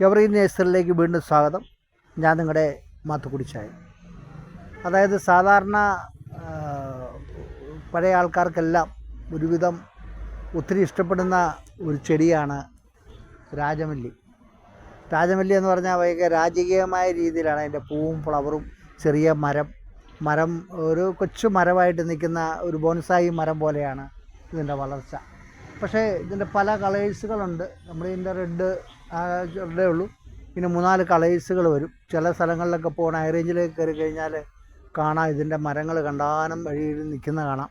എവറീൻ നേഴ്സറിയിലേക്ക് വീണ്ടും സ്വാഗതം. ഞാൻ നിങ്ങളുടെ മാത്തുക്കുടിച്ചായ. അതായത് സാധാരണ പഴയ ആൾക്കാർക്കെല്ലാം ഒരുവിധം ഒത്തിരി ഇഷ്ടപ്പെടുന്ന ഒരു ചെടിയാണ് രാജമല്ലി. രാജമല്ലി എന്ന് പറഞ്ഞാൽ ഭയങ്കര രാജകീയമായ രീതിയിലാണ് അതിൻ്റെ പൂവും ഫ്ലവറും. ചെറിയ മരം ഒരു കൊച്ചു മരമായിട്ട് നിൽക്കുന്ന ഒരു ബോൺസായി മരം പോലെയാണ് ഇതിൻ്റെ വളർച്ച. പക്ഷേ ഇതിൻ്റെ പല കളേഴ്സുകളുണ്ട്. നമ്മളിതിൻ്റെ റെഡേ ഉള്ളൂ. പിന്നെ 3-4 കളേഴ്സുകൾ വരും. ചില സ്ഥലങ്ങളിലൊക്കെ പോകണം, ഹൈ റേഞ്ചിലേക്ക് കയറി കഴിഞ്ഞാൽ കാണാം ഇതിൻ്റെ മരങ്ങൾ കണ്ടാനം വഴിയിൽ നിൽക്കുന്ന കാണാം.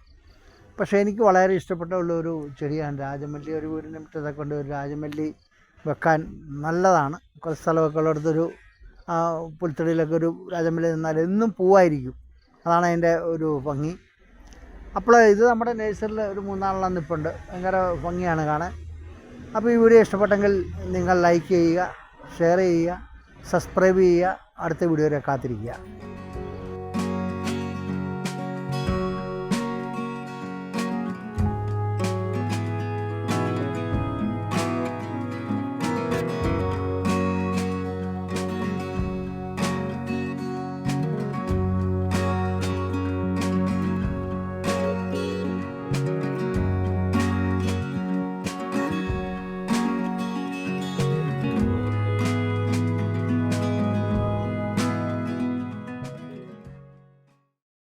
പക്ഷേ എനിക്ക് വളരെ ഇഷ്ടപ്പെട്ട ഒരു ചെടിയാണ് രാജമല്ലി. ഒരു വീടിൻ്റെ മുറ്റത്തൊക്കെ കൊണ്ട് ഒരു രാജമല്ലി വെക്കാൻ നല്ലതാണ്. കുറച്ച് സ്ഥലമൊക്കെ ഉള്ളിടത്തൊരു പുൽത്തടിയിലൊക്കെ ഒരു രാജമല്ലി നിന്നാൽ എന്നും പൂവായിരിക്കും. അതാണ് അതിൻ്റെ ഒരു ഭംഗി. അപ്പോൾ ഇത് നമ്മുടെ നേഴ്സറിൽ ഒരു 3-4 നിൽപ്പുണ്ട്. ഭയങ്കര ഭംഗിയാണ് കാണാൻ. അപ്പോൾ ഈ വീഡിയോ ഇഷ്ടപ്പെട്ടെങ്കിൽ നിങ്ങൾ ലൈക്ക് ചെയ്യുക, ഷെയർ ചെയ്യുക, സബ്സ്ക്രൈബ് ചെയ്യുക. അടുത്ത വീഡിയോ വരെ കാത്തിരിക്കുക.